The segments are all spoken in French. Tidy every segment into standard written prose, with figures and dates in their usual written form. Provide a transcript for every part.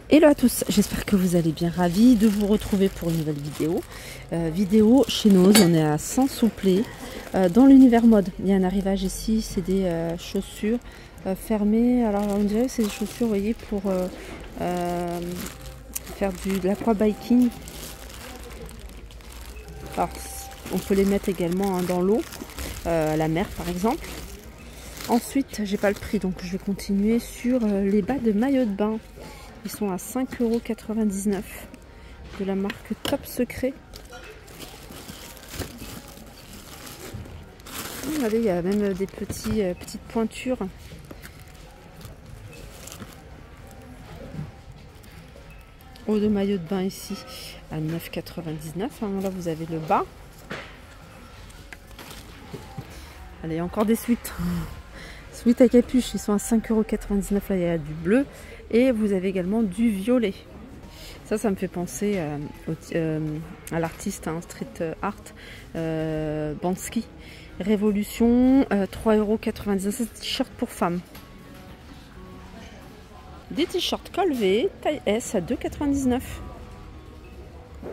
Hello à tous, j'espère que vous allez bien, ravi de vous retrouver pour une nouvelle vidéo. Vidéo chez Nose, on est à Saint-Souplé, dans l'univers mode. Il y a un arrivage ici, c'est des chaussures fermées. Alors on dirait que c'est des chaussures, vous voyez, pour faire de l'aquabiking. Alors on peut les mettre également dans l'eau, à la mer par exemple. Ensuite, j'ai pas le prix, donc je vais continuer sur les bas de maillot de bain. Ils sont à 5,99 € de la marque Top Secret. Regardez, il y a même des petites pointures. Haut de maillot de bain ici à 9,99 €. Là, vous avez le bas. Allez, encore des sweats. Sweats à capuche, ils sont à 5,99 €. Là, il y a du bleu. Et vous avez également du violet. Ça me fait penser à l'artiste street art Bansky. Révolution, 3,99 €. C'est des t-shirts pour femmes. Des t-shirts col V, taille S à 2,99 €.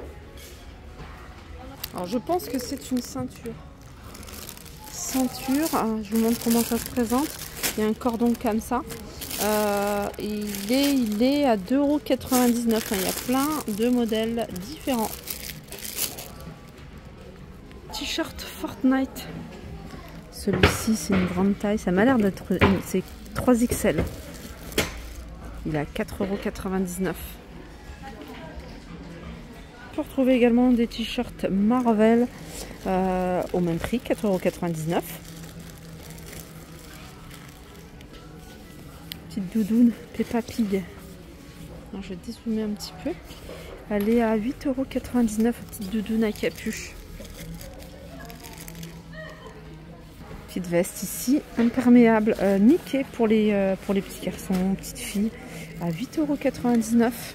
Alors je pense que c'est une ceinture. Je vous montre comment ça se présente. Il y a un cordon comme ça. Il est à 2,99 €. Il y a plein de modèles différents. T-shirt Fortnite. Celui-ci, c'est une grande taille. Ça m'a l'air d'être... C'est 3XL. Il est à 4,99 €. On peut retrouver également des t-shirts Marvel au même prix, 4,99 €. Petite doudoune Peppa Pig. Alors, je vais dézoomer un petit peu. Elle est à 8,99 €. Petite doudoune à capuche. Petite veste ici, imperméable Mickey pour les petits garçons, petites filles, à 8,99 €.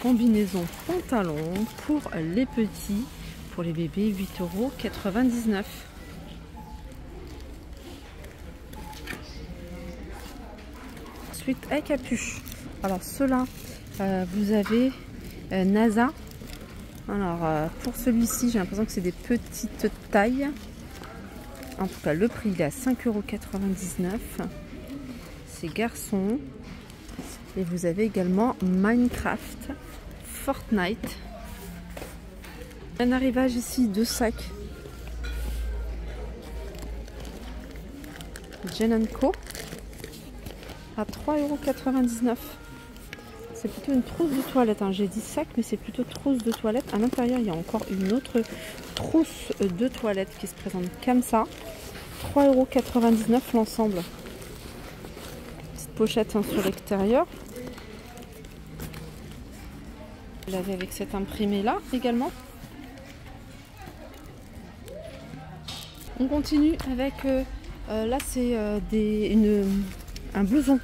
Combinaison pantalon pour les petits, pour les bébés, 8,99 €. Ensuite, à capuche. Alors ceux-là, vous avez NASA. Alors pour celui-ci, j'ai l'impression que c'est des petites tailles. En tout cas, le prix il est à 5,99 €. C'est garçon. Et vous avez également Minecraft, Fortnite. Un arrivage ici de sacs. Jen & Co. à 3,99 €. C'est plutôt une trousse de toilette. J'ai dit sac, mais c'est plutôt trousse de toilette. À l'intérieur, il y a encore une autre trousse de toilette qui se présente comme ça. 3,99 € l'ensemble. Petite pochette sur l'extérieur. Vous l'avez avec cette imprimée là également. On continue avec là c'est un blouson.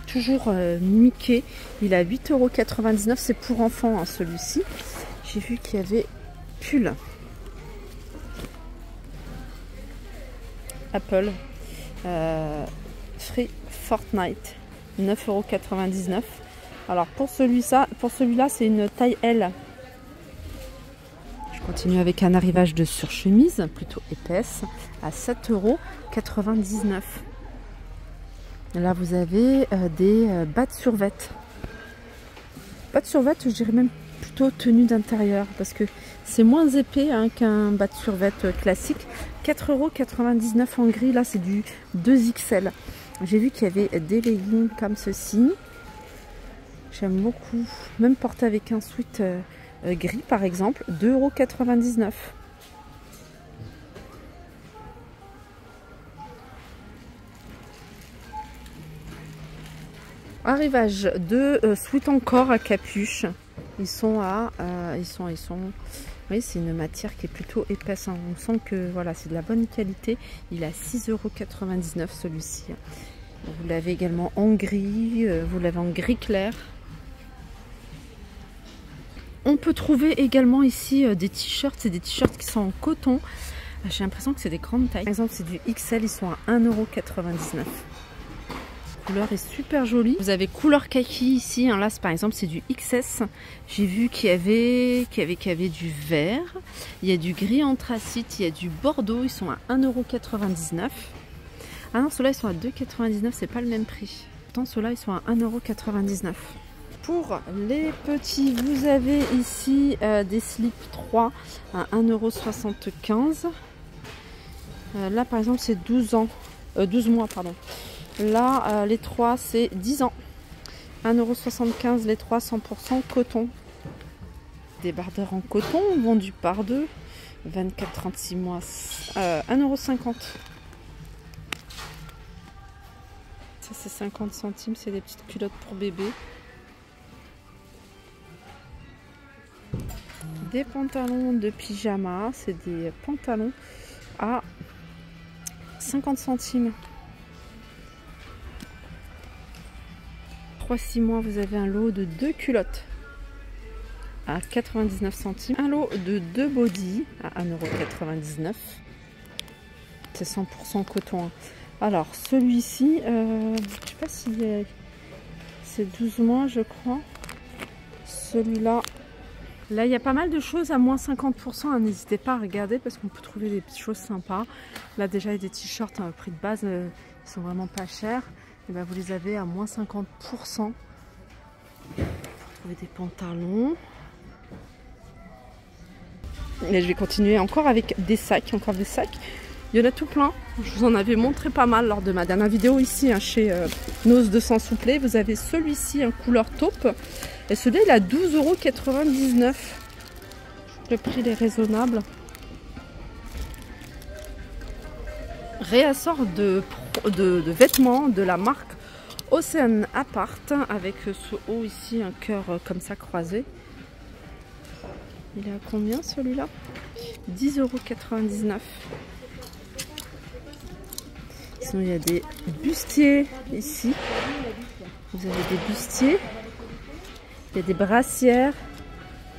Toujours Mickey. Il est à 8,99 €. C'est pour enfants celui-ci. J'ai vu qu'il y avait pull. Apple. Free Fortnite. 9,99 €. Alors pour celui-là, c'est une taille L. Je continue avec un arrivage de surchemise, plutôt épaisse, à 7,99 €. Là, vous avez des bas de survêt. Bas de survêt, je dirais même plutôt tenue d'intérieur, parce que c'est moins épais qu'un bas de survêt classique. 4,99 € en gris. Là, c'est du 2XL. J'ai vu qu'il y avait des leggings comme ceci. J'aime beaucoup, même porter avec un sweat gris par exemple, 2,99 €. Arrivage de sweat encore à capuche. Ils sont oui, c'est une matière qui est plutôt épaisse. On sent que voilà, c'est de la bonne qualité. Il est à 6,99 € celui-ci. Vous l'avez également en gris, vous l'avez en gris clair. On peut trouver également ici des t-shirts, c'est des t-shirts qui sont en coton. J'ai l'impression que c'est des grandes tailles. Par exemple, c'est du XL, ils sont à 1,99 €. La couleur est super jolie. Vous avez couleur kaki ici. Hein, là, par exemple, c'est du XS. J'ai vu qu'il y avait du vert. Il y a du gris anthracite. Il y a du bordeaux. Ils sont à 1,99 €. Ah non, ceux-là, ils sont à 2,99 €. C'est pas le même prix. Pourtant, ceux-là, ils sont à 1,99 €. Pour les petits, vous avez ici des slips 3 à 1,75 €. Là, par exemple, c'est 12 mois, pardon. Là, les 3, c'est 10 ans. 1,75 € les 3, 100% coton. Des bardeurs en coton vendus par 2. 24-36 mois, 1,50 €. Ça, c'est 50 centimes. C'est des petites culottes pour bébé. Des pantalons de pyjama. C'est des pantalons à 50 centimes. 3-6 mois, vous avez un lot de 2 culottes à 99 centimes. Un lot de 2 bodys à 1,99 €. C'est 100% coton. Alors, celui-ci, je ne sais pas si c'est 12 mois, je crois. Celui-là, là, il y a pas mal de choses à moins 50%. Hein. N'hésitez pas à regarder parce qu'on peut trouver des petites choses sympas. Là, déjà, il y a des t-shirts à prix de base. Ils sont vraiment pas chers. Et ben, vous les avez à moins 50%. Vous trouvez des pantalons. Et je vais continuer encore avec des sacs. Encore des sacs. Il y en a tout plein. Je vous en avais montré pas mal lors de ma dernière vidéo ici hein, chez Nose 200 Souplé. Vous avez celui-ci en couleur taupe. Et celui-là, il a 12,99 €. Le prix il est raisonnable. Réassort de vêtements de la marque Ocean Apart avec ce haut ici, un cœur comme ça croisé. Il est à combien celui-là? 10,99 €. Sinon il y a des bustiers ici. Vous avez des bustiers. Il y a des brassières.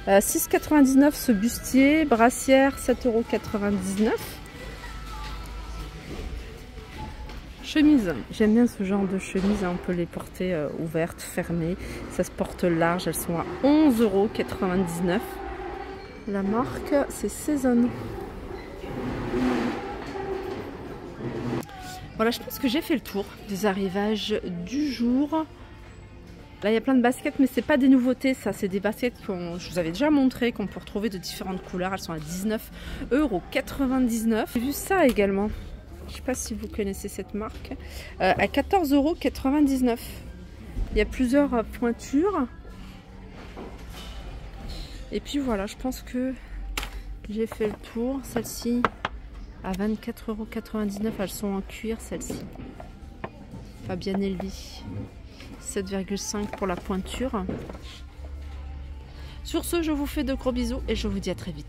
6,99 € ce bustier. Brassière 7,99 €. Chemise, j'aime bien ce genre de chemise, on peut les porter ouvertes, fermées, ça se porte large, elles sont à 11,99 €. La marque c'est Season. Voilà, je pense que j'ai fait le tour des arrivages du jour. Là il y a plein de baskets mais c'est pas des nouveautés, ça c'est des baskets que je vous avais déjà montré, qu'on peut retrouver de différentes couleurs, elles sont à 19,99 €. J'ai vu ça également. Je ne sais pas si vous connaissez cette marque. À 14,99 €. Il y a plusieurs pointures. Et puis voilà, je pense que j'ai fait le tour. Celle-ci à 24,99 €. Elles sont en cuir, celles-ci. Fabian Elvi. 7,5 pour la pointure. Sur ce, je vous fais de gros bisous et je vous dis à très vite.